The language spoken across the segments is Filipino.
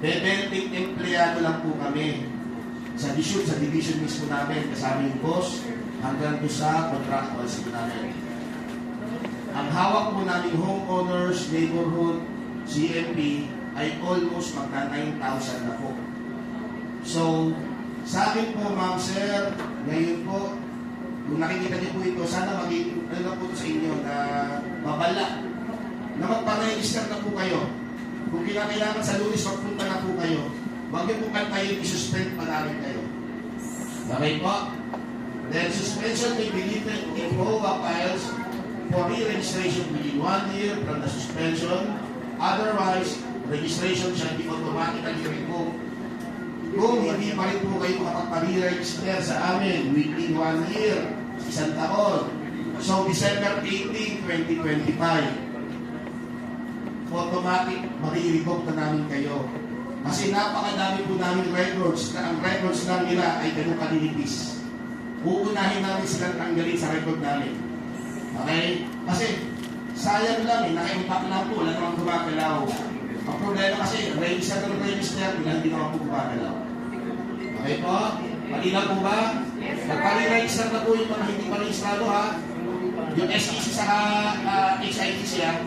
Bebenting empleyado lang po kami. Sa division mismo namin, kasama yung boss, hanggang doon sa contractual namin. Ang hawak po namin homeowners, neighborhood, CMP, ay almost magka 9,000 na po. So, sa akin po, ma'am, sir, ngayon po, kung nakikita niyo po ito, sana maging, ano po ito sa inyo, na mabala, na magpa-register na po kayo. Kung kailangan sa Lunes, magpunta na po kayo. Huwag niyo po kantayin, isuspend pa namin kayo. Okay po? Then, suspension may be lifted if OWA files for re-registration within 1 year from the suspension. Otherwise, registration shall be automatically revoked. Kung hindi pa rin po kayo makapag-re-register sa amin within 1 year, isang taon, so December 18, 2025, automatic marirevoke na namin kayo. Kasi napakadami po namin records na ang records lang nila ay ganun kalinipis. Uunahin namin silang tanggalin sa record namin. Okay? Kasi sayang lang naka-impact lang po, wala namang gumagalaw. Ang problema kasi, register na register, hindi naman po gumagalaw. Okay po? Malinaw po ba? Magpali-register na po yung mga hindi pa registrado ha. Yung SEC sa HITC ha.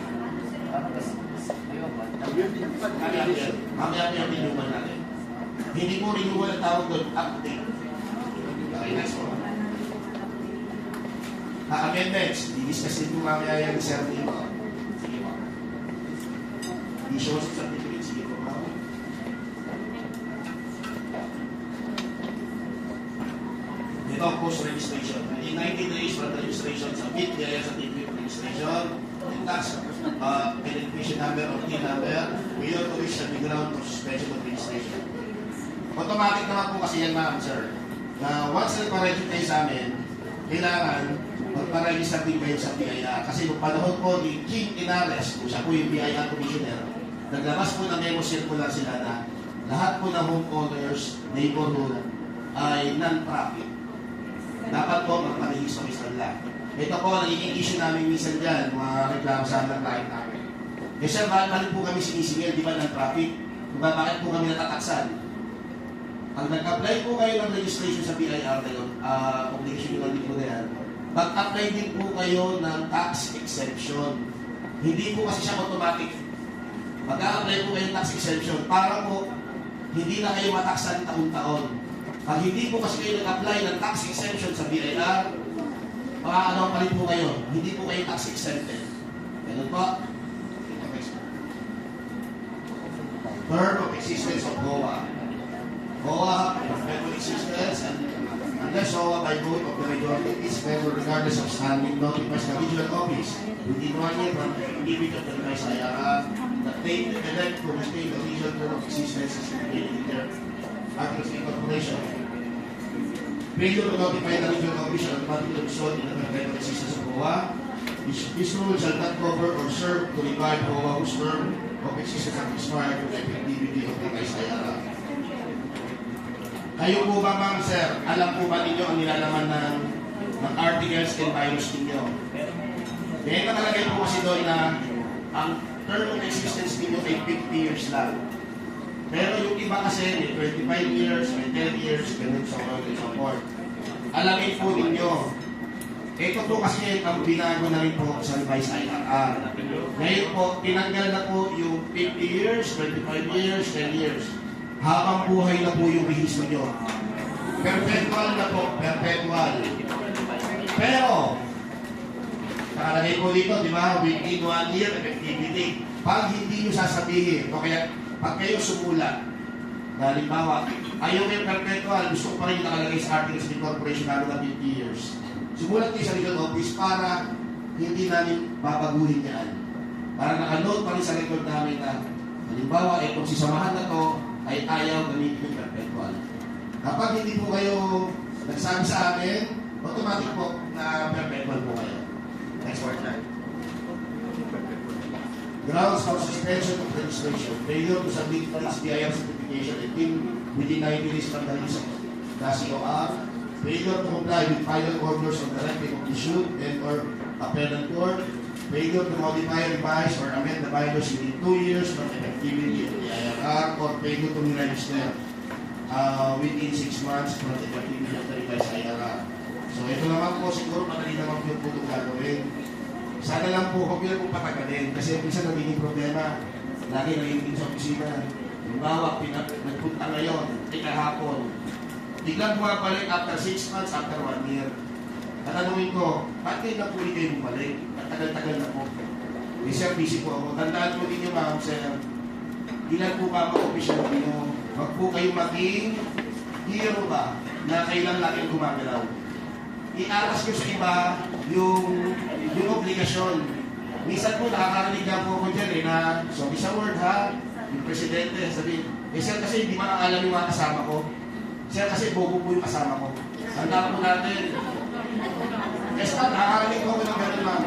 Mamaya yung renewal natin. Hindi po renewal ang tawag doon, update. Okay, next one. Amendments. Di-discuss din po mamaya yan, sir, dito. Sige po. Issue of certificate. Sige po. Ito, post-registration. In 90 days from the registration, submit the certificate of registration, and tax identification number or TIN number, beyond which shall be ground for suspension of registration. Automatic naman po kasi yan, ma'am, sir. Na once nagpa-register kayo sa amin, kailangan magpa-register din kayo sa BIR. Kasi nung panahon po ni King Inares, kung siya po yung BIR Commissioner, naglabas po ng memo circular sila na lahat po ng homeowners, neighborhood, ay non-profit. Dapat po magpa-register lang. Ito po, nagiging issue namin minsan dyan, mga reklamo sa ng client namin. Eh sir, bakit po kami sinisingil, di ba non-profit? Diba, bakit po kami natataksan? Pag nag-apply po kayo ng registration sa BIR ngayon, obligation nyo din po na yan, mag-apply din po kayo ng tax exemption. Hindi po kasi siya automatic. Mag-apply po kayo ng tax exemption para po hindi na kayo mataksan taon-taon. Pag hindi po kasi kayo nag-apply ng tax exemption sa BIR, ano pa rin po kayo, hindi po kayo tax exempted. Ganun po. Term of existence of GOA. GOA, perpetual existence, and unless OWA by vote of the majority is member regardless of standing notifies the regional office within 1 year from the limit of the revised IRA, the date elect to maintain the regional term of existence is indicated in their Articles of Incorporation. Failure to notify the regional office shall automatically result in the perpetual existence of OWA. This rule shall not cover or serve to revive OWA whose term of existence has expired to the effectivity of the revised IRA. Kayo po ba, ma'am, sir, alam po ba ninyo ang nilalaman ng articles and bylaws ninyo? Kaya nakalagay po kasi doon na ang term of existence ninyo ay 50 years lang. Pero yung iba kasi, may 25 years, may 10 years, ganun sa mga support. Alamin po ninyo, ito po kasi ang binago na rin po sa revised IRR. Ngayon po, tinanggal na po yung 50 years, 25 years, 10 years. Habang buhay na po yung rehistro nyo. Perpetual na po, perpetual. Pero, nakalagay po dito, di ba, within 1 year effectivity. Pag hindi nyo sasabihin, o kaya, pag kayo sumula, na halimbawa, ayaw kayo perpetual, gusto ko pa rin nakalagay sa Articles of Incorporation lalo na 50 years. Sumulat kayo sa legal office para hindi namin babaguhin yan. Para nakanote pa rin sa record namin na, halimbawa, kung sisamahan na to, ay ayaw gamitin yung perpetual. Kapag hindi po kayo nagsabi sa amin, automatic po na perpetual po kayo. Next word na. Grounds for suspension of registration. Failure to submit for BIR certification within 90 days from the release of the COR. Failure to comply with final orders of the directive of issued and or appellate court. Failure to modify, revise, or amend the bylaws within 2 years from effectivity of the IRA. are or failure to register within 6 months from the activity of the revised IRR. So ito naman po, siguro madali naman po po itong gagawin. Sana lang po, huwag nyo pong patagalin. Kasi minsan nagiging problema, lagi nagiging sa opisina. Halimbawa, nagpunta ngayon, kahapon. Biglang bumabalik after 6 months, after 1 year. Tatanungin ko, bakit kayo na po hindi kayo bumalik? At tagal-tagal na po. Eh, sir, busy po ako. Tandaan po ninyo, ma'am, sir. Ilan po ba mga opisyal ninyo? Huwag po kayo maging hero ba na kailan natin gumagalaw. Iaras ko sa iba yung obligasyon. Minsan po nakakarinig na po ako dyan na sorry sa word ha, yung presidente sabi, sir kasi hindi makaalam yung mga kasama ko. Sir kasi bobo po yung kasama ko. Tanda po natin. Yes ma'am, nakakarinig ko ng gano'n ma'am.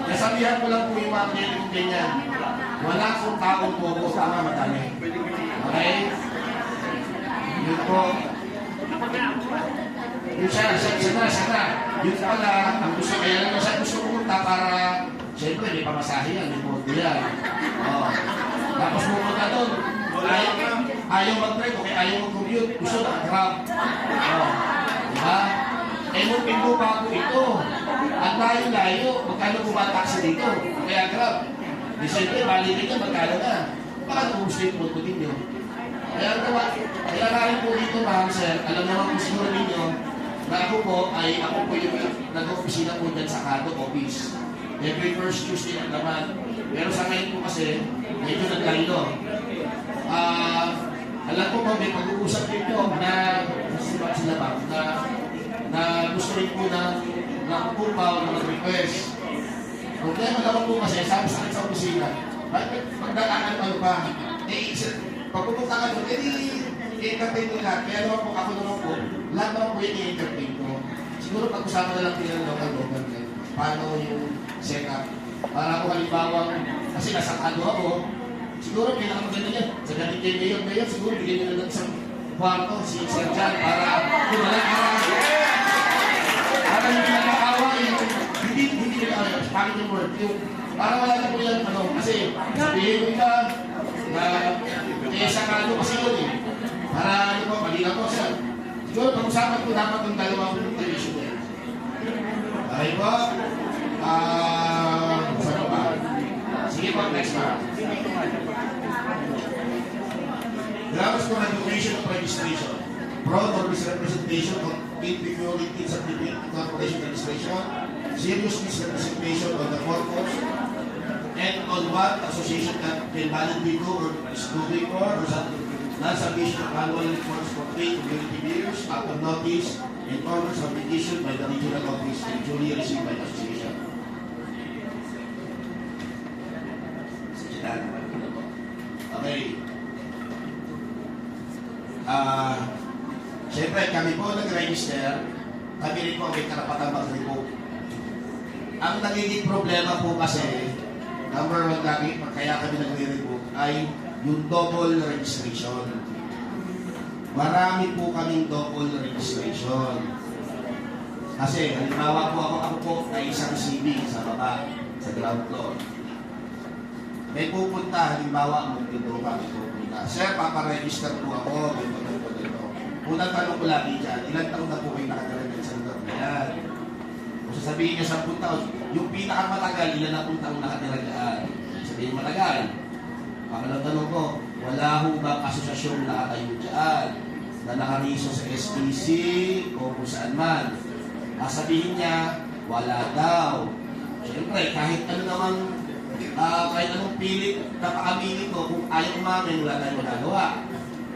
Nasabihan ko lang po yung mga kliyente kong ganyan. Wala akong taong bobo, tama madami. Okay? Yun po. Yun siya. Yun pala, ang gusto kaya lang siya gusto pumunta para, siyempre, may pamasahe yan, may modo yan. Oh. Tapos pumunta doon, ayaw mag-drive, okay, ayaw mag-commute, gusto na, grab. Oh. Diba? Eh, pinto pa ako ito. At layo-layo, magkano bumataksi dito? Kaya grab. Di siyempre, balikin niya, magkano na. Baka gusto yung modo ninyo. Kaya rin po dito, ma'am, sir, alam naman po siguro ninyo, na ako po yung nag-opisina po dyan sa Kado Office. Every first Tuesday ang naman. Pero sa ngayon po kasi, medyo naglaylo. Alam ko po, may pag-uusap dito na gusto rin po ng pupaw na mag-request. Problema naman po kasi, sabi sa akin sa opisina, bakit magdaanan ano pa? Pag pupunta ka doon, i-entertain ko lahat. Kaya naman po ako naman po, lahat naman po yung i-entertain ko. Siguro pag-usapan na lang din ng local government. Paano yung setup. Para ako halimbawa, kasi nasa Kado ako, siguro pinakamaganda niya. Sa ganit kayo ngayon, siguro bigyan nyo na ng isang kwarto, si Sir John, para hindi na makawa hindi nila pangit yung word. Para wala na po yan, kasi sabihin mo iba, sa Kado kasi yun eh. Para po, malinaw po siya. Siguro pag-usapan po dapat yung dalawang television eh. Okay po? Saan ba? Sige po, next pa. Grounds for revocation of registration. Fraud or misrepresentation of inferiority certificate corporation registration. Serious misrepresentation of the purpose and on what association can validly do or is doing or non-submission of annual reports for 3 community years after notice and orders have been issued by the regional office and duly received by the association. Okay. Siyempre, kami po nag-register, kami rin po may karapatan mag-revoke. Ang nagiging problema po kasi, number 1 lagi, kaya kami nag-revoke, ay yung double registration. Marami po kaming double registration. Kasi, halimbawa po ako po ay isang CB sa baba, sa ground floor. May pupunta, halimbawa, magpinto kami pupunta. Sir, paparegister po ako, ganito. Unang tanong ko lagi dyan, ilang taon na po kayo nakatalagan sa lugar na yan? Kung sasabihin niya 10 taon, yung pinakamatagal, ilan na pong taon nakatalagaan? Sabihin matagal. Pakalang tanong ko, wala ho ba asosyasyong nakatayo dyan na nakariso sa SPC o kung saan man? Sabihin niya, wala daw. Siyempre, kahit ano naman, kahit anong pilit na pakamili ko, kung ayaw umamin, wala tayong magagawa.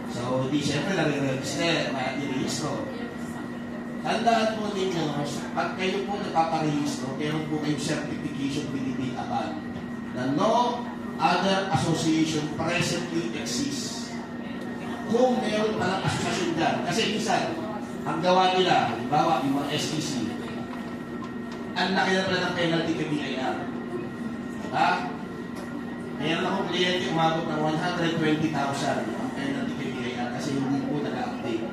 So, di siyempre nare-register, may i-rehistro. Tandaan po ninyo, pag kayo po nagpaparehistro, meron po kayong certification binibitaban na no other association presently exists. Kung meron palang asosasyon dyan, kasi minsan, ang gawa nila, halimbawa, yung mga SEC, ang laki na pala ng penalty kay BIR. Ha? Meron akong kliyente umabot ng 120,000 ang penalty kay BIR kasi hindi po nag-update.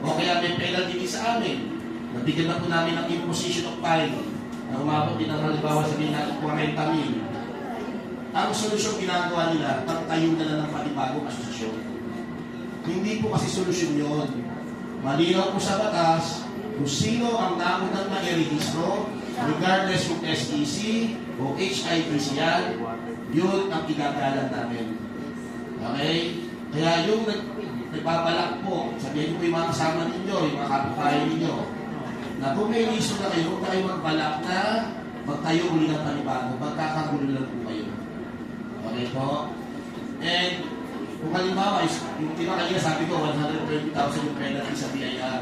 O kaya may penalty din sa amin. Nabigyan na po namin ng imposition of fine na umabot din ng halimbawa sabihin natin 40,000. ang solusyon ginagawa nila, pagtayo na lang ng panibagong asosasyon. Hindi po kasi solusyon yun. Malinaw po sa batas kung sino ang naunang na-rehistro, regardless kung SEC o HIPC yan, yun ang igagalan namin. Okay? Kaya yung nagbabalak po, sabihin ko yung mga kasama ninyo, yung mga kapitbahay ninyo, na kung may reason na kayo, huwag kayo magbalak na magtayo uli ng panibago, magkakagulo lang po kayo. Okay po? And kung halimbawa, yung kanina sabi ko, 120,000 yung penalty sa BIR.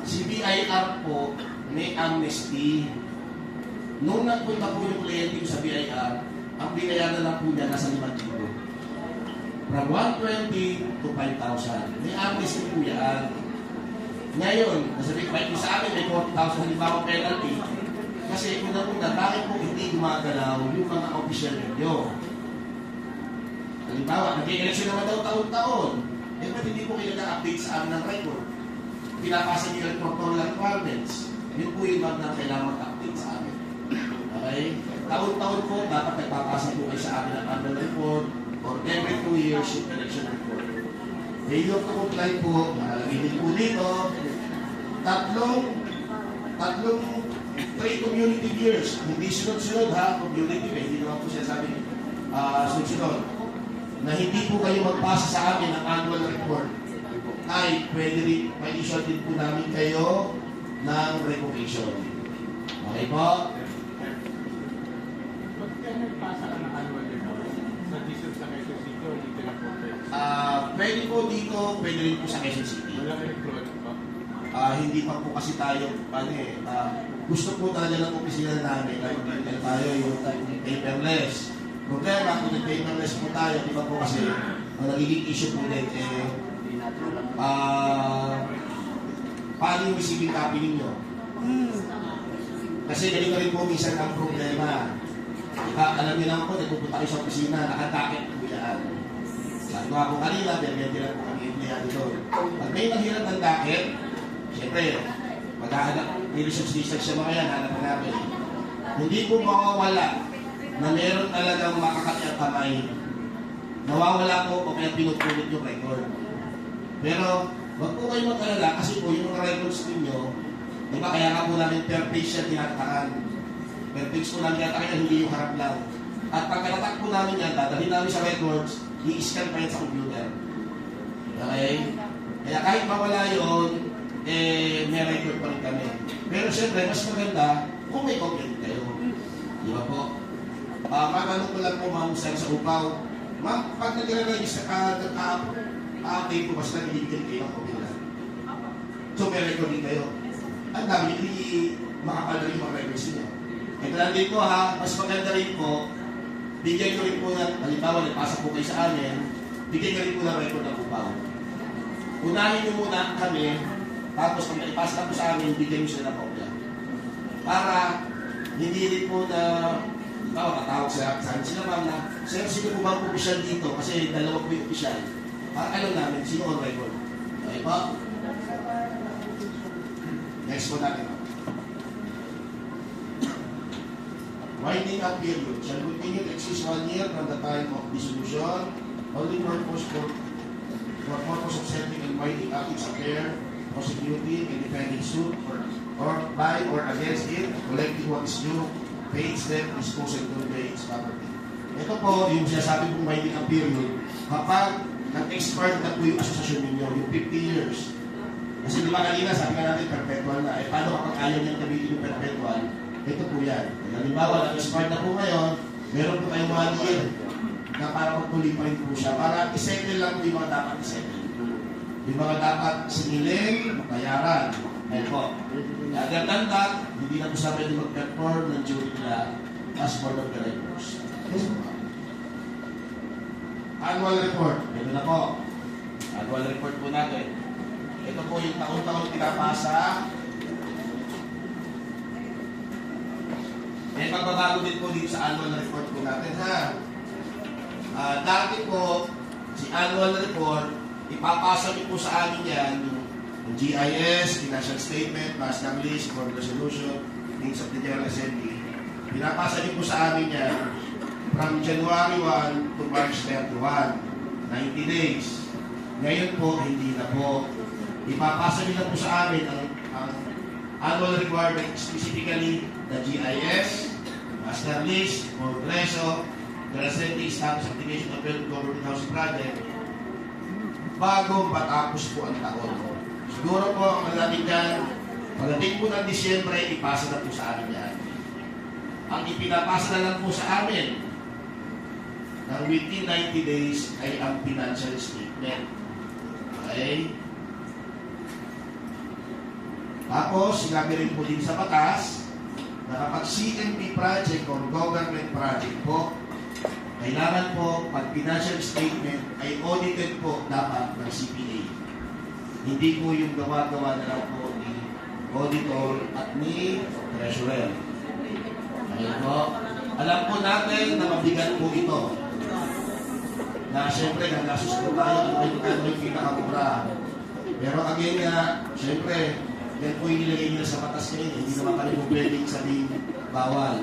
Si BIR po, may amnesty. Nung nagpunta po yung kliyente sa BIR, ang binayaran lang po niya nasa 5,000. From 120 to 5,000. May amnesty po yan. Ngayon, nasabi ko sa amin, may 40,000 halimbawa penalty. Kasi una-una, bakit po hindi gumagalaw yung mga opisyal ninyo? Halimbawa, nag-eleksyon naman daw taon-taon. Eh, ba't hindi po kayo na-update sa amin ng record? Pinapasa niyo yung electoral requirements. Yun po yung na kailangan mag-update sa amin. Okay? Taon-taon po, dapat nagpapasa po kayo sa amin ng annual report or every 2 years yung election report. Failure to comply po, nakalagay po dito, tatlong 3 community years. Hindi sunod-sunod ha, community, hindi naman po siya sabi sunod-sunod. Na hindi po kayo magpasa sa amin ng annual report, ay pwede rin, may issue din po namin kayo ng revocation. Okay po? Ba't kaya nagpasa ka ng annual report? Sa district sa Quezon City o dito na po? Pwede po dito, pwede rin po sa Quezon City. Walang electronic pa? Hindi pa po kasi tayo, gusto po talaga ng opisina namin na mag-intel tayo yung paperless. Problema, kung nag-paperless po tayo, di ba po kasi ang nagiging issue po din, paano yung receiving copy ninyo? Kasi ganito rin po minsan ang problema. Alam niyo lang po, nagpupunta kayo sa opisina, nakatakit po yan. Sabi ko ako kanina, biyente lang po kami empleyado doon. Pag may naghirap ng docket, siyempre, maghahanap, may research siya mga yan, hanap na namin. Hindi po mawawala na meron talagang makakati ang kamay. Nawawala po o kaya pinupulot yung record. Pero, wag po kayo mag-alala kasi po yung mga records ninyo, di ba kaya nga po namin per page siya tinatakaan. Per page po namin tinatakaan, hindi yung harap lang. At pagkalatak po namin yan, dadalhin namin sa records, i-scan pa yan sa computer. Okay? Kaya kahit mawala yun, may record pa rin kami. Pero siyempre, mas maganda kung may copy kayo. Di ba po? Matanong ko lang po, Ma'am Sir, sa upaw. Ma'am, pag nag-register ka, update po, basta nabibigyan kayo ng copy lang. So, may record din kayo. Ang dami, hindi makapala yung mga records niyo. Ito lang din po ha, mas maganda rin po, bigyan ko rin po ng, halimbawa, nagpasa po kayo sa amin, bigyan ko rin po ng record ng upaw. Unahin niyo muna kami, tapos kung naipasa na po sa amin, bigyan niyo sila ng kopya. Para hindi rin po na tatawag sa akin sila ma'am na, sir, sino po ba ang opisyal dito? Kasi dalawa po yung opisyal. Para alam namin, sino on record. Okay po? Next po natin. Winding up period shall continue to exist 1 year from the time of dissolution, only purpose for purpose of setting and winding up its affair, prosecuting and defending suit or by or against it, collecting what is due, pay its debt, disposing to pay its property. Ito po, yung sinasabi kong winding up period, kapag nag-expire na po yung asosasyon ninyo, yung 50 years. Kasi di ba kanina, sabi ka natin perpetual na, paano kapag ayaw niyang gamitin yung perpetual? Ito po yan. Halimbawa, nag-expire na po ngayon, meron po kayong 1 year na para magtuloy pa rin po siya. Para isettle lang po yung mga dapat isettle. Yung mga dapat sinilin, bayaran. Ayun po. Other than that, hindi na po sa pwede mag-perform ng jury nila as board of directors. Annual report. Ito na po. Annual report po natin. Ito po yung taon-taon pinapasa. May pagbabago din po dito sa annual report po natin, ha? Dati po, si annual report, ipapasa niyo po sa amin yan, yung GIS, financial statement, master list, board resolution, things of the General Assembly. Pinapasa niyo po sa amin yan from January 1 to March 31. 90 days. Ngayon po, hindi na po. Ipapasa nila po sa amin ang annual requirement, specifically the GIS, master list, progreso, the recently established application of government housing project, bago matapos po ang taon. Siguro po, ang natin dyan, pagdating po ng Disyembre, ipasa na po sa amin yan. Ang ipinapasa na lang po sa amin ng within 90 days ay ang financial statement. Okay? Tapos, sinabi rin po din sa batas na kapag CMP project or government project po, kailangan po, pag financial statement ay audited po dapat ng CPA. Hindi po yung gawa-gawa na lang po ni auditor at ni treasurer. Ayun po. Alam po natin na mabigat po ito. Na siyempre, nagasos po tayo at may pinakamura. Pero again nga, siyempre, yan po yung nilagay nila sa batas ngayon. Hindi naman kami po pwedeng sabihin bawal.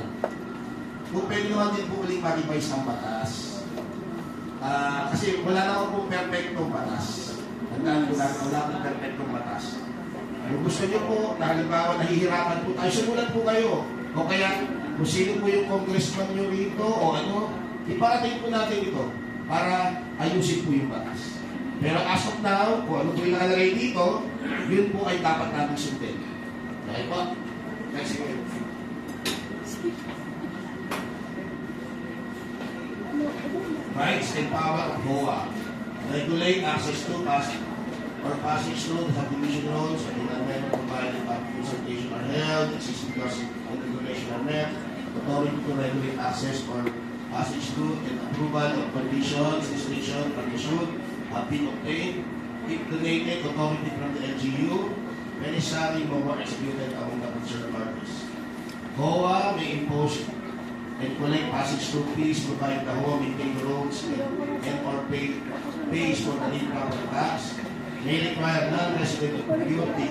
Kung pwede naman din po ulit ma-revise ang batas. Kasi wala naman po perfectong batas. Tandaan po natin, wala po perfectong batas. Kung gusto nyo po, na halimbawa, nahihirapan po tayo, simulan po kayo. O kaya, kung sino po yung congressman nyo rito, o ano, iparating po natin ito para ayusin po yung batas. Pero as of now, kung ano po yung nakalagay dito, yun po ay dapat natin sundin. Okay po? Next week. Rights and power of HOA. Regulate access to passage through the subdivision roads and the amendment provided public consultation are held, existing laws and regulation are met, authority to regulate access or passage through and approval of conditions, restrictions, and issued have been obtained. If donated, authority from the LGU, necessary more executed among the concerned parties. HOA may impose and collect passage through fees, provide the HOA maintain the roads and or pays for the lead property tax. May require non-resident to procure the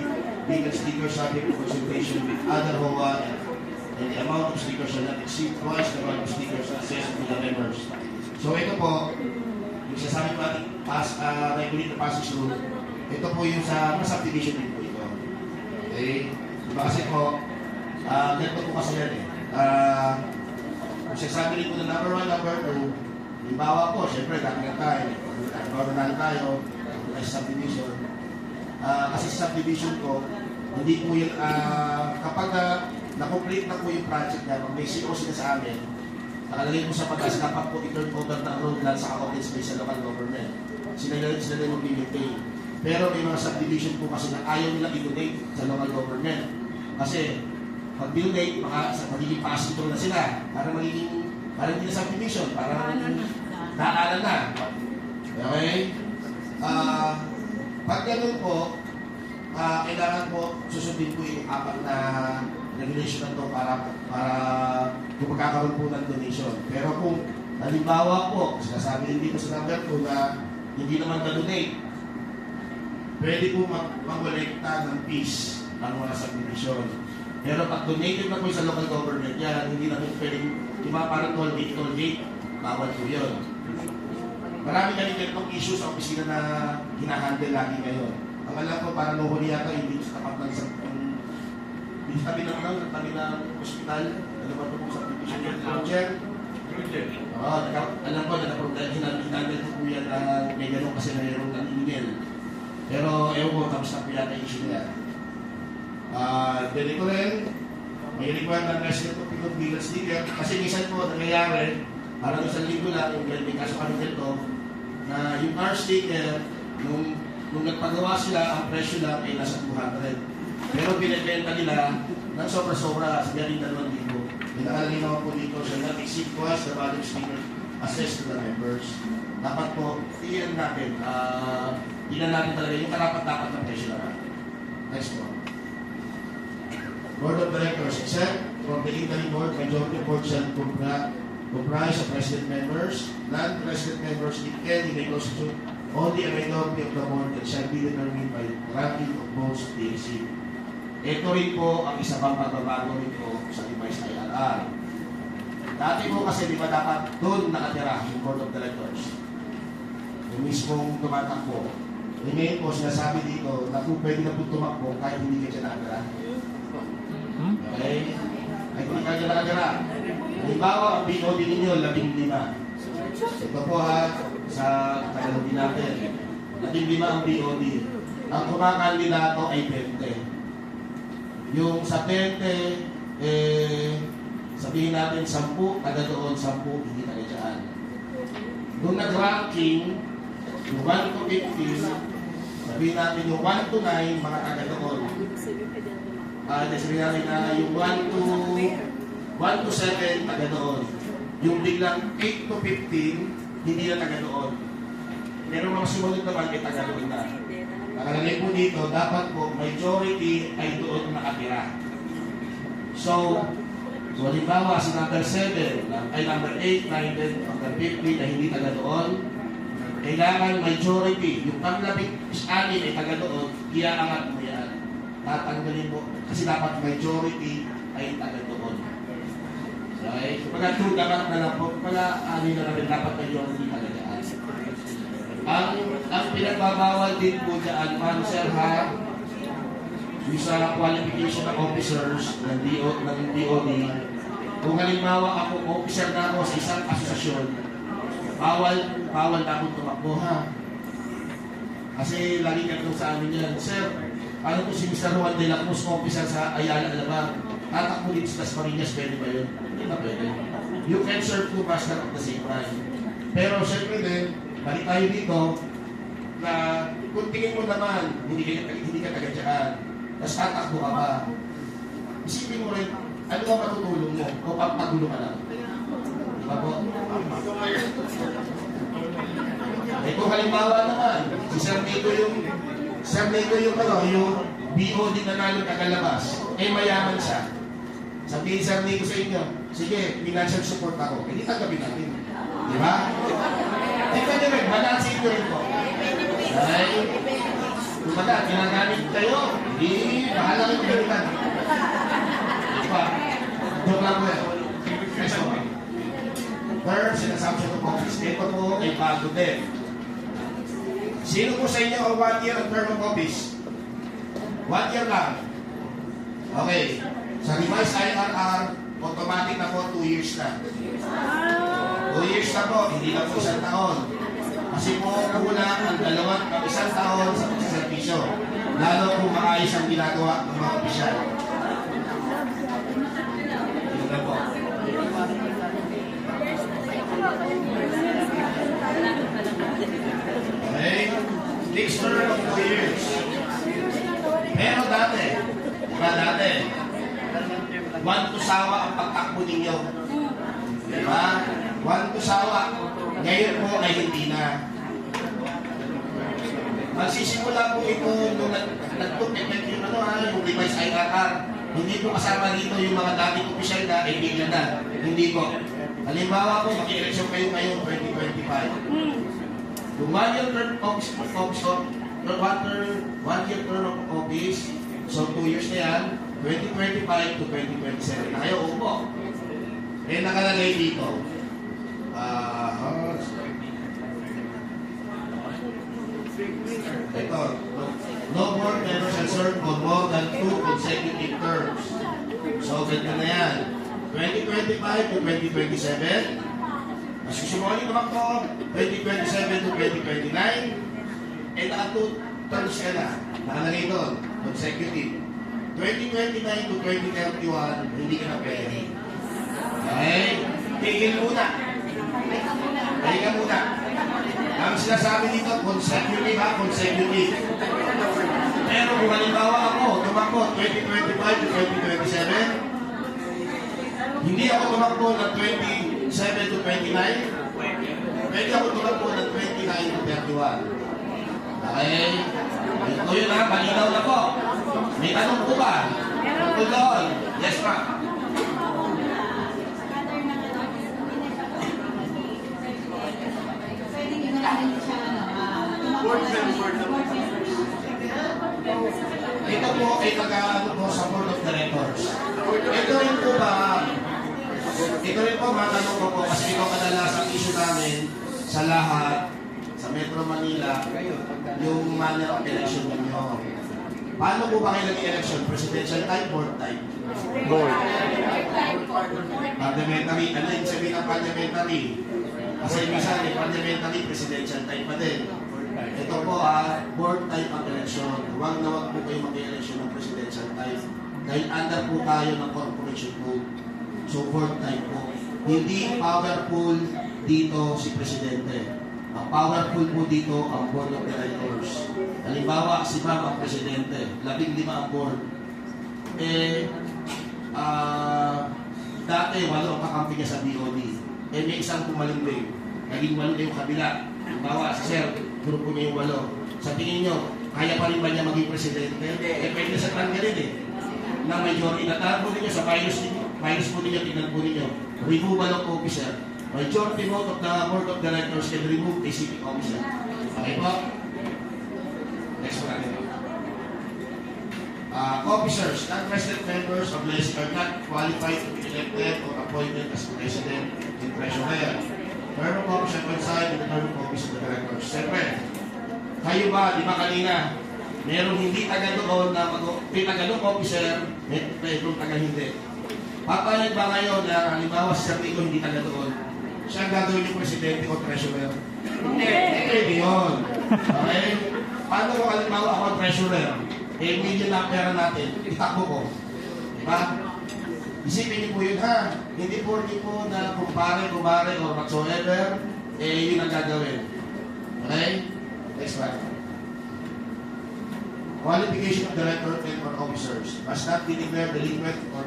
legal stickers subject to consultation with other HOA and the amount of stickers shall not exceed twice the amount of stickers assessed to the members. So ito po, yung sasabi ko natin regulate the passage through, ito po yung sa subdivision din po ito. Okay? Diba kasi po, ganito po kasi yan eh. Kung sasabi rin po na number 1, number 2, imbawa po, syempre, dami na tayo. Bago na tayo, ay subdivision. Kasi sa subdivision ko, hindi po yun, kapag na-complete na po yung project na, pag may COC na sa amin, nakalagay po sa batas, dapat po i-turn over ng road lang sa open space sa local government. Sila din yung pinitay. Pero may mga subdivision po kasi na ayaw nila i-donate sa local government. Kasi, pag donate, magiging pass-through na sila. Parang hindi na subdivision, parang daanan na. Okay? Pag ganun po, kailangan po susundin po yung apat na regulation na ito para kung magkakaroon po ng donation. Pero kung halimbawa po, sinasabi rin dito sa number 2 na hindi naman na-donate, pwede po mag-collecta ng fees ng mga subdivision. Pero pag donated na po sa local government yan, hindi na po pwedeng, parang toll gate, bawal po yun. Marami kami ganitong issue sa opisina na hinahandle lagi ngayon. Ang alam ko, parang nuhuli yata, hindi sa tapat ng tabi ng hospital, ano ba ito kung sa petition ng Roger? Oo, alam ko, hinandle ko po yan na may ganun kasi mayroong naningil. Pero ewan ko, tapos na po yata yung issue niya. Pwede ko rin, may require ng resident of Pilot Bill sticker. Kasi minsan po, nangyayari, parang isang linggo lang, yung may kaso kami dito, na yung car sticker, nung nagpagawa sila, ang presyo lang ay nasa 200. Pero binibenta nila ng sobra-sobra, sabihin rin 2,000. Nakalagay naman po dito, siya not exceed twice the value sticker assessed to the members. Dapat po, tingnan natin talaga yung karapat-dapat ng presyo naman. Next one. Board of Directors, except from the Italy Board, majority board shall comprise of resident members, non-resident members, if any, may constitute only a minority of the board that shall be determined by ranking of votes they receive. Ito rin po ang isa pang pagbabago nito sa revised IRR. Dati po kasi, di ba dapat doon nakatira yung Board of Directors. Yung mismong tumatakbo. E ngayon po, sinasabi dito na kung pwede na po tumakbo kahit hindi ka dyan nakatira. Okay? Ay kung hindi ka dyan nakatira. Halimbawa, ang BOD ninyo, 15. Ito po ha, sa Tagalogin natin. 15 ang BOD. Ang kumakandidato ay 20. Yung sa 20, sabihin natin 10, taga doon, 10, hindi taga dyan. Nung nag-ranking, yung 1 to 15, sabihin natin yung 1 to 9, mga taga doon. Sabihin natin na yung 1 to 7, taga doon. Yung biglang 8 to 15, hindi na taga doon. Pero mga sumunod naman ay taga doon na. Nakalagay po dito, dapat po majority ay doon nakatira. So halimbawa si number 7, ay number 8, 9, 10, number 50 na hindi taga doon, kailangan majority, yung panglabing-anin ay taga doon, iaangat mo yan. Tatanggalin mo, kasi dapat majority ay taga doon. Okay? Pagka true dapat na lang po, pagka-anin na namin dapat majority taga dyan. Ang pinagbabawal din po dyan, ma'am sir ha, yung sa qualification ng officers ng DOD, kung halimbawa ako, officer na ako sa isang asosasyon, bawal na akong tumakbo ha. Kasi lagi ka sa amin yan, sir, ano po si Mr. Juan de la Cruz, officer sa Ayala Alabang, tatakbo dito sa Dasmariñas, pwede ba yun? Hindi ba pwede? You can serve two master at the same time. Pero syempre din, balik tayo dito, na kung tingin mo naman, hindi ka taga-dyan, tapos tatakbo ka pa, isipin mo rin, ano ba matutulong mo? O papagulo ka lang? Diba po? Eh kung halimbawa naman, si Sir Nico yung BOD na nalo kagalabas, eh mayaman siya. Sabihin Sir Nico sa inyo, sige, financial support ako. Hindi tanggapin natin. Di ba? Eh pwede rin, balansin ko rin po. Ay, kumbaga, ginagamit kayo, hindi, bahala kayo magalitan. Diba? Joke lang po yan. Next one. Terms and assumption of office. Ito po ay bago din. Sino po sa inyo ang 1 year ang term of office? 1 year lang. Okay. Sa revised IRR, automatic na po 2 years na. 2 years na po, hindi na po 1 taon. Kasi po kulang ang isang taon sa pagsaservisyo. Lalo kung maayos ang ginagawa ng mga opisyal. Yun na po. Okay? Next term of 2 years. Pero dati, 1 to sawa ang pagtakbo ninyo. Diba? 1 to sawa. Ngayon po ay hindi na. Magsisimula po ito nung nag-effect yung revised IRR. Hindi po kasama dito yung mga dating opisyal na ay bigla na. Hindi po. Halimbawa po, mag-eleksyon kayo ngayon 2025. Yung 1 year term of office, so 2 years na yan, 2025 to 2027 na kayo, upo. Eh, nakalagay dito. Ito, no more members shall serve for more than 2 consecutive terms. So, ganito na yan. 2025 to 2027. Mas susunod naman ko, 2027 to 2029. Eh, naka 2 terms ka na. Nakalagay doon, consecutive. 2029 to 2031, hindi ka na pwede. Okay? Tigil muna. Tigil ka muna. Ang sinasabi dito, consecutive ha, consecutive. Pero kung halimbawa ako, tumakbo 2025 to 2027, hindi ako tumakbo ng 27 to 29, pwede ako tumakbo ng 29 to 31. Okay? Ito yun ha, malinaw na po. May tanong po ba? Tungkol doon. Yes, ma'am. Ito po ay nag-aano po sa Board of Directors. Ito rin po ba Ito rin po, matanong ko po, kasi ito kadalasang issue namin sa lahat, sa Metro Manila, yung manner of election ninyo. Paano po ba kayo nag-election? Presidential type, board type? Board. Parliamentary, ano yung sabihin ng parliamentary? Kasi minsan, parliamentary, presidential type pa din. Ito po board type ang election. Huwag na huwag po kayo mag-election ng presidential type. Dahil under po tayo ng corporation code. So board type po. Hindi powerful dito si presidente. Ang powerful po dito ang board of directors. Halimbawa, si Ma'am ang presidente. 15 ang board. Dati, 8 ang kakampi niya sa BOD. May isang pumalingbing. Naging 8 yung kabila. Halimbawa, si Sir, grupo niya yung 8. Sa tingin nyo, kaya pa rin ba niya maging presidente? Pwede sa kanya rin na majority. Nataan po ninyo sa virus po ninyo, tingnan po ninyo. Removal of officer. Majority vote of the board of directors can remove a city officer. Okay po? Next one natin. Officers, non-president members of LESI are not qualified to be elected or appointed as president and treasurer. Term of office shall coincide with the term of office of the directors. Siyempre, kayo ba, di ba kanina, merong hindi taga doon na may taga doon officer, may itong taga hindi. Papayag ba ngayon na halimbawa si Sir Rico hindi taga doon? Siya ang gagawin yung presidente o treasurer? Hindi yun. Okay? Paano kung halimbawa ako ang treasurer? Million na pera natin, itakbo ko. Diba? Isipin niyo po yun ha. Hindi po na kumpare, or whatsoever, yun ang gagawin. Okay? Next one. Qualification of director and or officers must not be declared delinquent or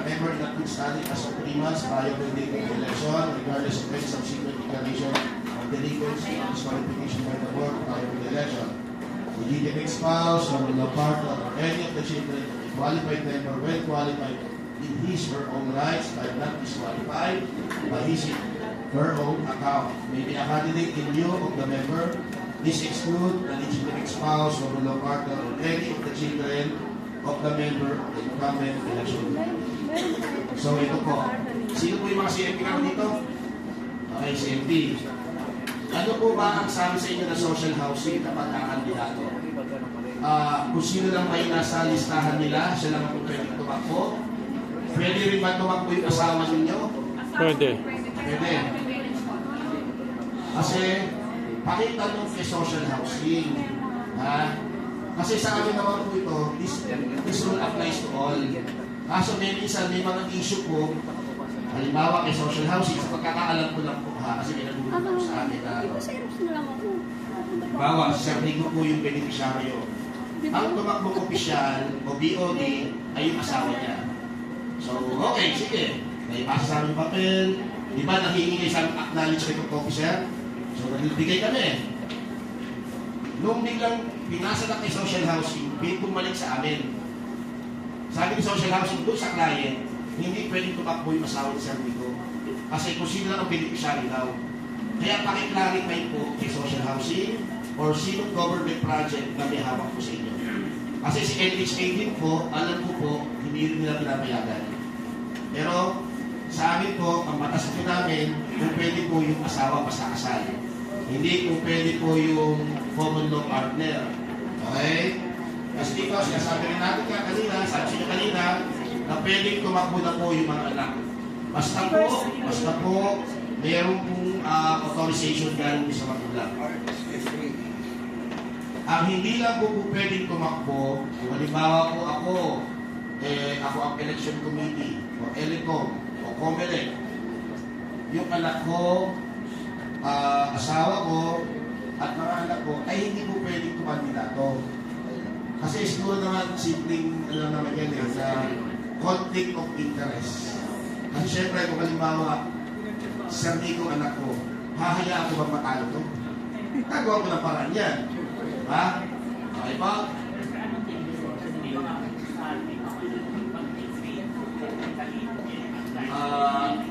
member in a good standing as of 3 months prior to the date of the election, regardless of any subsequent declaration of delinquency or disqualification by the board prior to the election. The legitimate spouse or the partner or any of the children of a qualified member when qualified in his or her own rights but not disqualified by his or her own account may be a candidate in lieu of the member. This exclude the legitimate spouse or the partner or any of the children of the member of the incumbent election. So ito po. Sino po yung mga CMP namin dito? Okay, CMP. Ano po ba ang sabi sa inyo na social housing kapag kandidato? Kung sino lang may nasa listahan nila, siya lang ang pwedeng tumakbo. Pwede rin ba tumakbo yung kasama ninyo? Pwede. Pwede. Kasi, pakitanong kay social housing. Kasi sa amin naman po ito, this rule applies to all. Kaso minsan may mga issue po, halimbawa kay social housing, sa pagkakaalam ko lang po kasi may nagulong sa amin na bawa, Sir Rico po yung beneficiaryo. Ang tumakbong opisyal o BOD ay yung asawa niya. So, okay, sige. May pasa sa aming papel. Di ba nanghihingi sa acknowledgement of officer? So, nagbigay kami. Nung biglang pinasa na kay social housing, bumalik sa amin. Sabi ni social housing doon sa client, hindi pwedeng tumakbo yung asawa ni Sir Rico. Kasi kung sino lang ang beneficiary daw. Kaya pakiclarify po kay social housing or sinong government project na may hawak po sa inyo. Kasi si LHA din po, alam ko po, hindi rin nila pinapayagan. Pero sa amin po, ang batas po namin, kung pwede po yung asawa pasakasal. Hindi kung pwede po yung common law partner. Okay? Kasi dito, sinasabi rin natin kanina, sabi niyo kanina, na pwedeng tumakbo na po yung mga anak. Basta po, mayroong pong authorization galing sa magulang. Ang hindi lang po pwedeng tumakbo, kung halimbawa po ako ang election committee, o ELECOM, o COMELEC, yung anak ko, asawa ko, at mga anak ko, ay hindi po pwedeng tumandidato. Kasi siguro naman, simpleng, alam naman yan, na conflict of interest. Kasi syempre, kung halimbawa, Sir Rico anak ko, hahayaan ko bang matalo to? Gagawa ko ng paraan yan. Diba? Okay ba?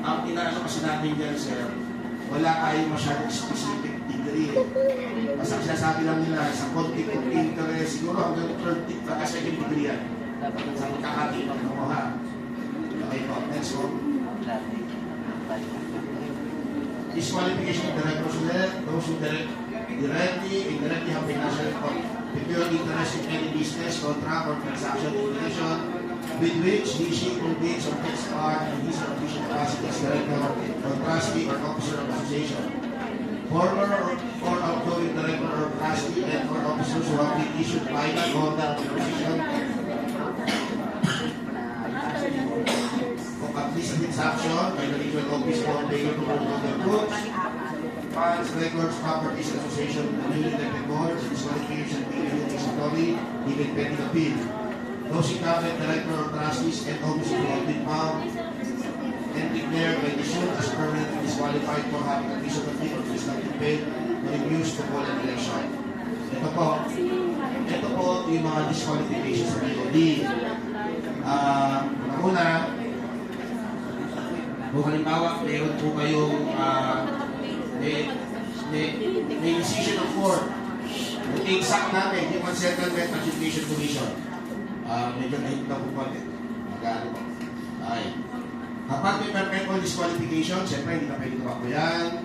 Ang inaano kasi natin dyan, sir, wala tayong masyadong specific degree. Basta sinasabi lang nila sa conflict of interest, siguro hanggang 30 second degree yan. Sa magkakati ng mga. Okay po, next po. Disqualification of directors elect, those who indirectly have financial pecuniary interest in any business, contract, or transaction in relation with which he convenes or takes part in his official capacity as director or trustee or officer of association. Former or outgoing director or trustee and or officers who have been issued final order of position of at least its action by the legal office or failure to hold their books, funds, records, properties, association, the newly elected boards, disqualification, executory, even pending appeal. Those incumbent director or trustees and officers who have been found and declared by the suit as permanently disqualified for having a reason of or destructive fail or refused to call an election. Ito po yung mga disqualifications sa BOD. Una, kung halimbawa, mayroon po kayong may decision of court. Yung exact namin, Human Settlement Adjudication Commission. Medyo nahit na po po. Magkano po. Ay. Kapag may perpetual disqualification, siyempre hindi na pwede tumakbo yan.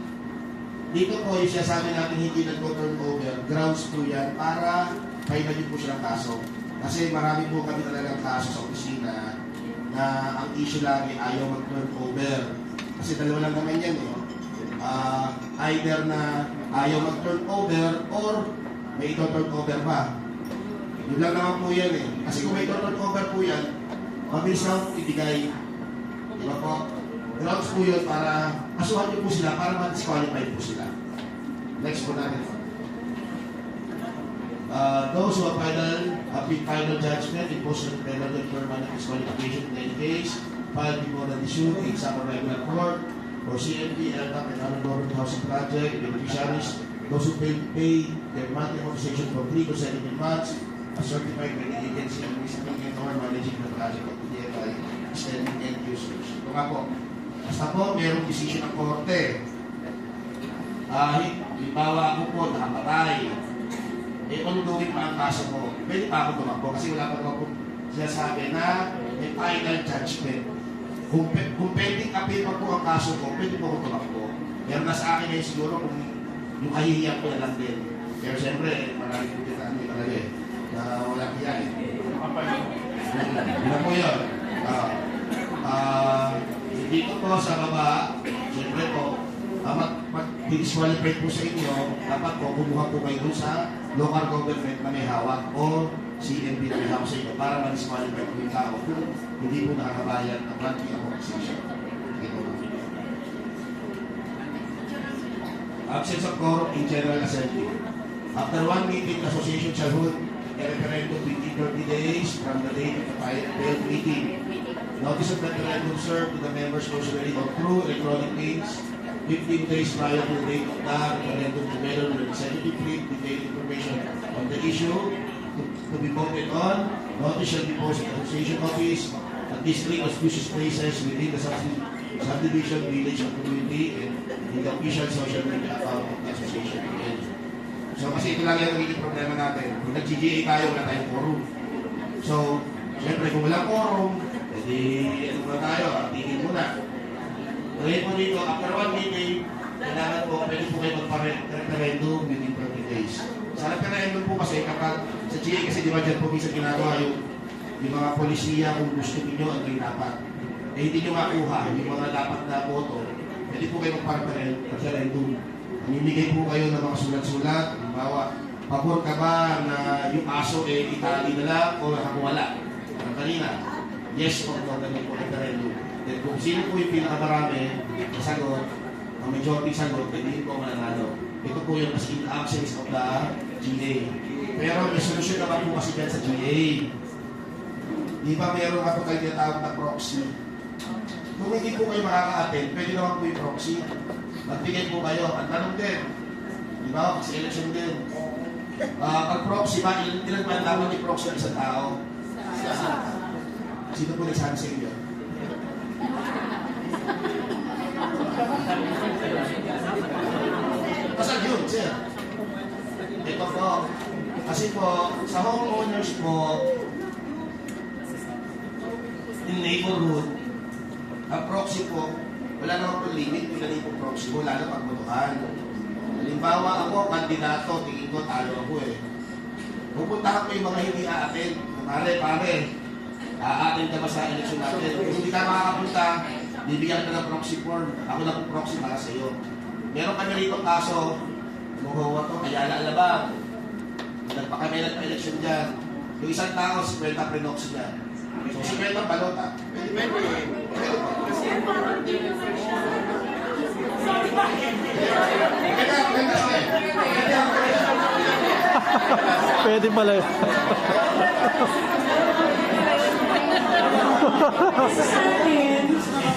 Dito po yung sinasabi natin hindi nag-turn over, grounds po yan para pahinagin po siya ng kaso. Kasi marami po kami talagang kaso sa opisina na ang issue lang ay ayaw mag-turn over. Kasi dalawa lang naman yan eh. Either na ayaw mag-turn over or may ito-turn over pa. Yun lang naman po yan eh. Kasi kung may ito-turn over po yan, mabilis lang ibigay. Diba po? Grounds po yun para kasuhan niyo po sila para ma-disqualify po sila. Next po natin. Those who have been final judgment imposed on penalty of permanent disqualification in any case filed before the issue in some regular court or CNP, LTAP, and other government housing project, beneficiaries, those who pay their monthly compensation for 3 consecutive months, are certified by the agency administrating or managing the project of the DFI, extending end users. Ito nga po. Basta po, mayroong decision ng korte. Halimbawa ako po, nakapatay. Ongoing pa ang kaso ko. Pwede pa ako tumakbo kasi wala pa ako sinasabi na may final judgment. Kung pending appeal pa po ang kaso ko, pwede po ako tumakbo. Pero nasa akin ngayon siguro kung yung kahihiyan ko na lang din. Pero siyempre, maraming po kita ano talaga eh, na walang hiya eh. Yun po yun. Dito po sa baba, siyempre po, mag-disqualify po sa inyo, dapat po kumuha po kayo sa local government na may hawak o CNB na may hawak sa inyo para ma-disqualify po yung tao kung hindi po nakakabayad ng monthly compensation. Absence of quorum in General Assembly. After one meeting, the association shall hold a referendum within 30 days from the date of the failed meeting. Notice of referendum served to the members personally or through electronic means 15 days prior to the date of the referendum together with the executive fleet detailed information on the issue to be voted on. Notice shall be posted at the association office at these 3 auspicious places within the subdivision, village, and community and in the official social media account of the association. So kasi ito lang yung nagiging problema natin. Kung nag-GGA tayo, wala tayong quorum. So, siyempre kung wala quorum, edi ano ba tayo, tingin muna. Ngayon po dito, after one meeting, kailangan po, pwede po kayo magpa-referendum within 30 days. Sa referendum po kasi, kapag sa GA kasi di ba dyan po minsan ginagawa yung mga polisiya kung gusto niyo ang may dapat. Eh hindi nyo makuha yung mga dapat na boto, pwede po kayo magpa-referendum. Mamimigay po kayo ng mga sulat-sulat, halimbawa, pabor ka ba na yung aso itali na lang o nakakuwala? Ang kanina, yes o no, ganun po referendum. Then kung sino po yung pinakamarami na sagot, ang majority sagot, hindi po mananalo. Ito po yung as in absence of the GA. Pero may solusyon naman po kasi dyan sa GA. Di ba meron ka po kayo tinatawag na proxy? Kung hindi po kayo makaka-attend, pwede naman po yung proxy. Magbigay po kayo. Ang tanong din, di ba? Kasi election din. Pag proxy ba, ilan ba ang dapat yung proxy ng isang tao? Sino po nagsabi sa inyo? Kasal yun, sir. Ito po. Kasi po, sa homeowners po, in neighborhood, Ang proxy po, wala naman po limit, pila po proxy mo, lalo pagbotohan. Halimbawa ako, kandidato, tingin ko, talo ako eh. Pupuntahan ko yung mga hindi aatin. Pare, aatin ka ba sa eleksyon natin? Kung hindi ka makakapunta, bibigyan ka ng proxy form. Ako na po proxy para sa iyo. Meron kami rito kaso, muhawa to, kaya naalabang. Nagpa-election dyan. Yung isang tao, 50 prenox niya. So, 50 balota. Pwede pala yun.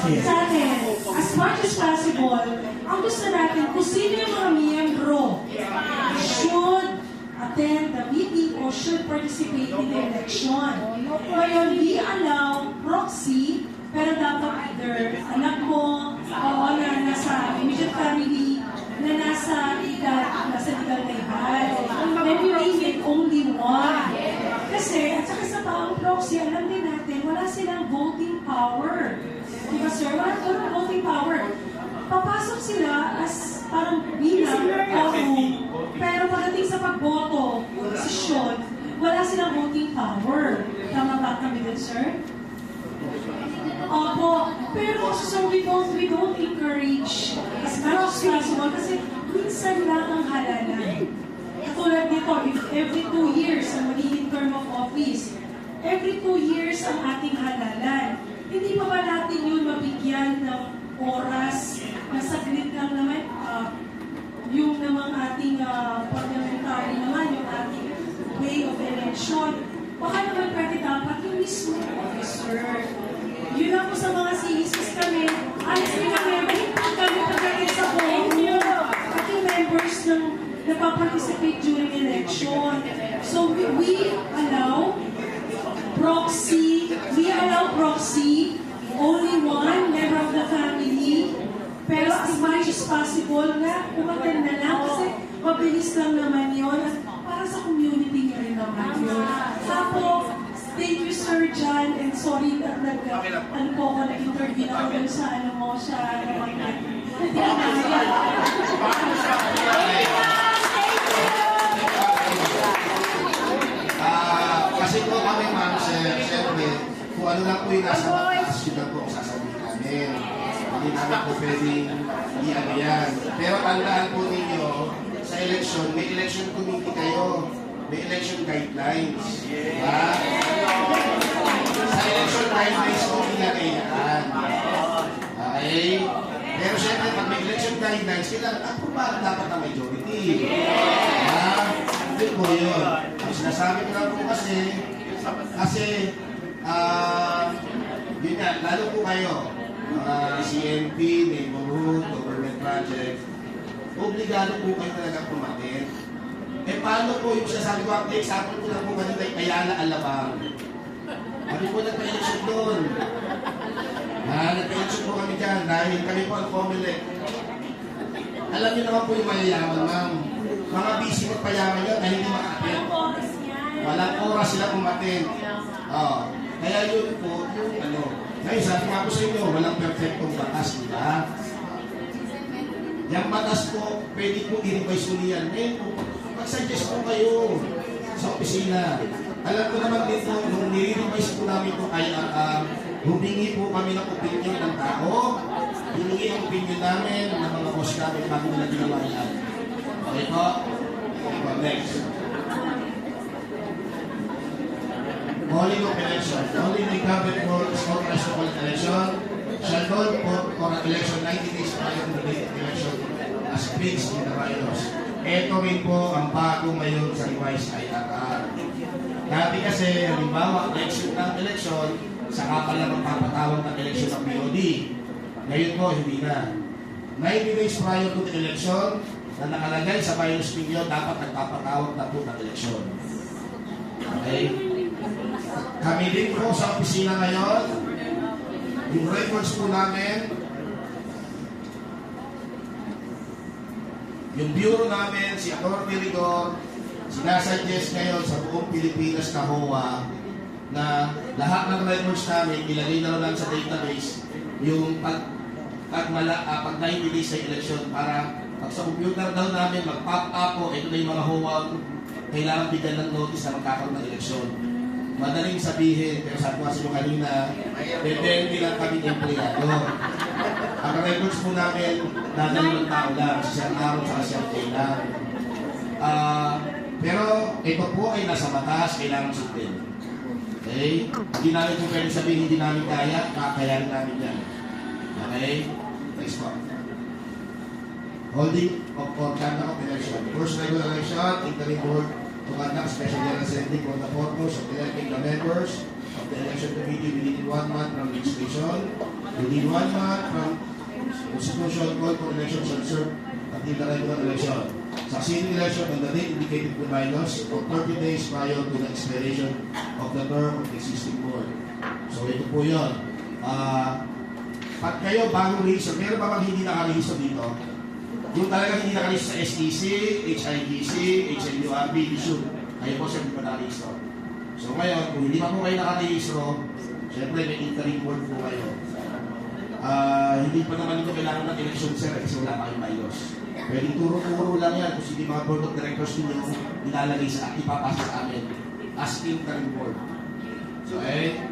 Sa atin, as much as possible, ang gusto natin, kung sino yung mga miyembro should attend the meeting or should participate in the election. Ngayon, we allow proxy, pero dapat either anak mo o na nasa immediate family, na nasa legal na edad. And we make it only one. Kasi, at saka sa taong proxy, alam din natin, wala silang voting power. Di ba, sir? Wala silang voting power. Papasok sila as parang bilang pero pagdating sa pagboto, desisyon, wala silang voting power. Tama ba kami din, sir? Opo. Pero so we don't encourage as much as possible kasi minsan lang ang halalan. Katulad nito, if every 2 years ang magiging term of office, every 2 years ang ating halalan. Hindi pa ba natin yun mabigyan ng oras na saglit lang naman yung namang ating parliamentary naman, yung ating way of election. Baka naman pwede dapat yung mismo officer. Yun lang po sa mga CECs kami. Honestly kami, hindi kami pagdating sa venue. At yung members ng nagpa-participate during election. So we allow proxy, only one member of the family. Pero as much as possible na umaten na lang kasi mabilis lang naman yun. At para sa community niyo rin naman yun. Tapos, thank you Sir John and sorry na nag-interview na ako sa sa hindi na Kasi po kami, ma'am, siyempre, kung ano lang po yung nasa batas, yun lang po ang sasabihin namin. Hindi namin po pwedeng i-ano yan. Pero tandaan po ninyo, sa election, may election committee kayo. May election guidelines. Diba? Sa election guidelines po nilagay yan. Okay? Pero siyempre, pag may election guidelines, kailangan approbado dapat ang majority. Diba? Hindi po yun. Ang sinasabi ko lang po kasi, yun nga, lalo po kayo, CNP, neighborhood, government project, obligado po kayo talaga pumatin. Eh paano po yung sinasabi ko, ang example ko lang po kanina, kaya na alabang. Kami po nagpa-election doon. Nagpa-election po kami dyan dahil kami po ang COMELEC. Alam niyo naman po yung mayayaman, ma'am. Mga busy magpayaman yun na hindi makakapit. Walang oras sila umatin. Kaya yun po, yung ano. Ngayon, sabi nga po sa inyo, walang perfectong batas, di ba? Yung batas po, pwede po i-revise uli yan. Ngayon po, mag-suggest po kayo sa opisina. Alam ko naman din po, nung nire-revise po namin po ay humingi po kami ng opinion ng tao. Humingi ang opinion namin ng mga boss namin bago nila ginawa yan. Okay po? Okay po, next. Calling of election. Only the government board is authorized to call an election. Shall call for an election 90 days prior to the date of election as fixed in the bylaws. Ito rin po ang bago ngayon sa revised IRR. Dati kasi, halimbawa, election, saka pala magpapatawag ng election ng BOD. Ngayon po, hindi na. 90 days prior to the election, na nakalagay sa bylaws ninyo, dapat nagpapatawag na po ng election. Okay? Kami din po sa opisina ngayon, yung records po namin, yung bureau namin, si Atty. Rigor, sinasuggest ngayon sa buong Pilipinas na HOA na lahat ng records namin ilagay na lang sa database yung pag 90 days sa election para pag sa computer daw namin mag-pop up po, ito na yung mga huwag kailangan bigyan ng notice na magkakaroon ng eleksyon. Madaling sabihin, pero sabi ko kasi yung kanina, depende lang kami empleyado. Ang records po namin, dadalawang tao lang, siyang araw sa siyang kailang. Pero ito po ay nasa batas, kailangan sundin. Okay? Hindi namin kung pwede sabihin, hindi namin kaya, kakayanin namin yan. Okay? Next po. Holding of or conduct of election. First regular election, interim board to conduct special general assembly for the purpose of electing the members of the election committee within 1 month from registration, within 1 month from constitution call for election shall serve until the regular election. Succeeding election on the date indicated by bylaws for 30 days prior to the expiration of the term of the existing board. So ito po yun. Pag kayo bagong rehisto, meron ba bang hindi nakarehistro dito? Yung talaga hindi nakarehistro sa SEC, HIGC, HMURB, issue. Kayo po siya hindi pa nakarehistro. So ngayon, kung hindi pa po kayo nakarehistro, syempre may interim board po kayo. Hindi pa naman ito kailangan ng election sir kasi wala pa kayong bylaws. Pwede turo-turo lang yan kung hindi mga board of directors ninyo ilalagay sa ipapasa sa amin as interim board. So, then,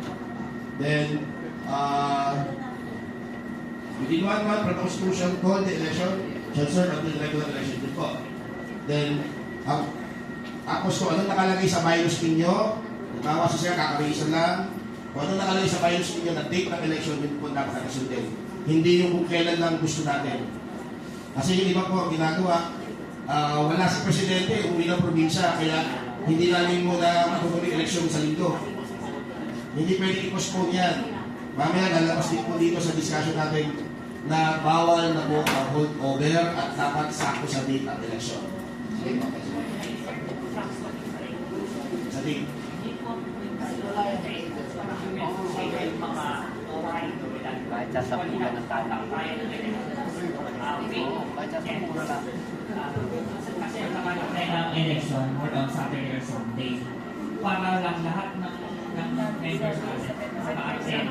within 1 month from the constitution called the election shall serve until the regular election din po. Then, tapos kung anong nakalagay sa bylaws ninyo, nagkawa siya kakarisan lang, kung anong nakalagay sa bylaws ninyo na date ng election, yun po dapat nakasundin. Hindi yung kung kailan lang gusto natin. Kasi yung iba po ang ginagawa, wala si Presidente, umuwi ng probinsya, kaya hindi namin muna matutuloy eleksyon sa linggo. Hindi pwede i-postpone yan. Mamaya lalabas din po dito sa discussion natin na bawal na po ang holdover at dapat sakto sa date ng eleksyon. Sige po. Sa date. Kahit sa bulan ng tanang. Kahit sa mura lang. Kasi ang election or on Saturday or Sunday para lang lahat ng members natin maka-attend.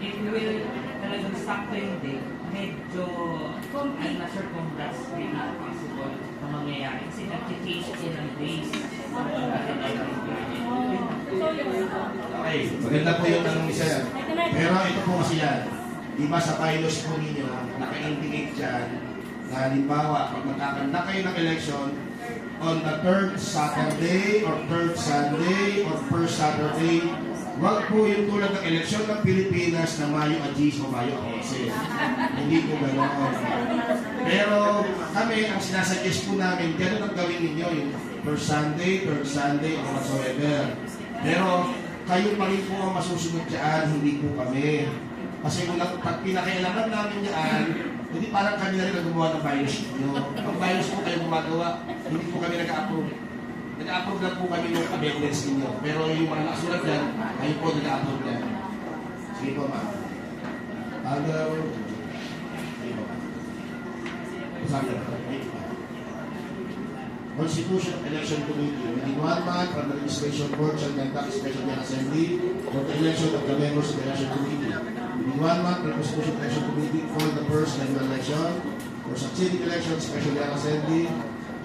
If you will talagang sakto yung day, medyo I'm not sure kung that's really possible na mangyayari kasi nag-change din ang days. Okay, maganda po yung tanong ni Sir. Pero ito po kasi yan. Diba sa bylaws po ninyo, naka-indicate dyan na halimbawa, pag magkakanda kayo ng election, on the third Saturday or third Sunday or first Saturday, wag po yung tulad ng eleksyon ng Pilipinas na Mayo Agis o Mayo Akonse. Hindi po ganoon. Pero kami, ang sinasuggest po namin, gano'n ang gawin ninyo yung first Sunday, third Sunday, or whatsoever. Pero kayo pa rin po ang masusunod dyan, hindi po kami. Kasi kung pag pinakailangan namin yan, hindi parang kami na rin ang gumawa ng virus nyo. Ang virus po kayo gumagawa, hindi po kami nag-approve. Nag-approve lang po kami ng amendments ninyo. Pero yung mga nakasulat yan, kayo po nag-approve yan. Sige po, ma'am. Hello. Sige po. Sabi na. Constitution Election Committee. Within 1 month from the registration board shall conduct special general assembly for the election of the members of the election committee. Within 1 month from the Constitution Election Committee call the first general election for succeeding election special general assembly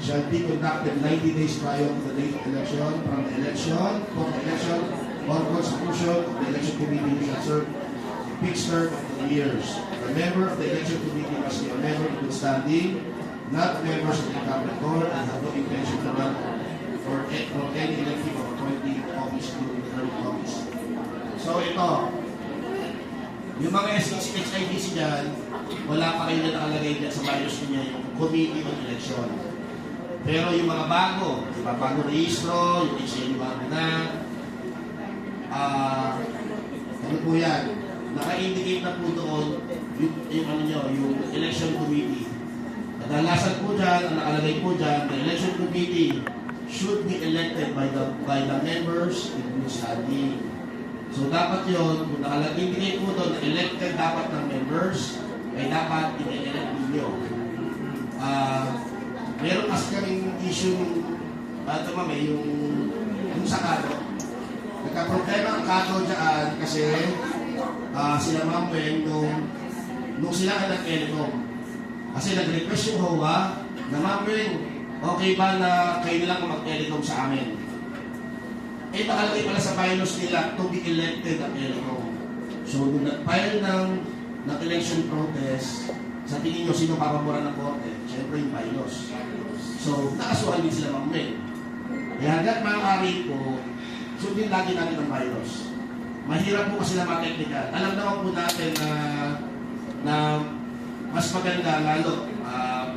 shall be conducted 90 days prior to the date of election from the election for the election or constitution of the election committee shall serve a fixed term of 2 years. The member of the election committee must be a member in good standing, not members of the incumbent board, and have no intention to run for any elective or appointing office during the term of office. So ito, yung mga SHIGC dyan, wala pa kayo na nakalagay dyan sa bylaws niya yung committee on election. Pero yung mga bago, yung mga bago rehistro, yung HLU bago na, ano po yan, naka-indicate na po doon yung election committee. Kadalasan po dyan, ang nakalagay po dyan, the election committee should be elected by the members in good standing. So dapat yun, kung nakalagay po doon, elected dapat ng members, ay dapat i-elect ninyo. Meron kasi kaming issue, yung sa kato. Nagka-problema ang kato dyan kasi sila Ma'am Wen nung sila ay nag-telecom. Kasi nag-request yung HOA na Ma'am Wen, okay ba na kayo nilang mag-telecom sa amin? Eh, nakalagay pala sa bylaws nila to be elected ang telecom. So, nung nag-file ng election protest, sa tingin nyo, sino papaboran ng korte? Siyempre yung bylaws. So, nakasuhan din sila Ma'am Wen. Kaya hanggat maaari po, sundin lagi natin ang bylaws. Mahirap po kasi na mga-technical. Alam naman po natin na mas maganda lalo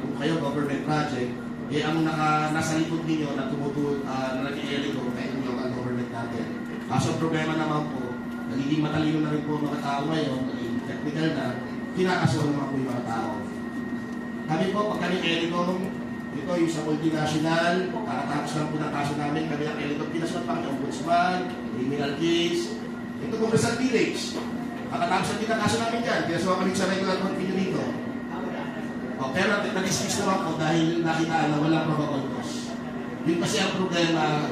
kung kayo government project, eh ang nasa likod ninyo na tumutulong na nag-i-eliko kaya yung local government natin. Kaso ang problema naman po, nagiging matalino na rin po mga tao ngayon, naging technical na, kinakasuhan naman po yung mga tao. Kami po, pag kami eliko, ito yung sa multinational, kakatapos lang po ng kaso namin, kami ang eliko, pinasuhan pa kami ombudsman, criminal case, ito po Rizal Village. Kakatapos lang din ang kaso namin dyan, pinasuhan kami sa regular continue dito. O, pero nag-dismiss naman po dahil nakita na walang probable cause. Yun kasi ang problema,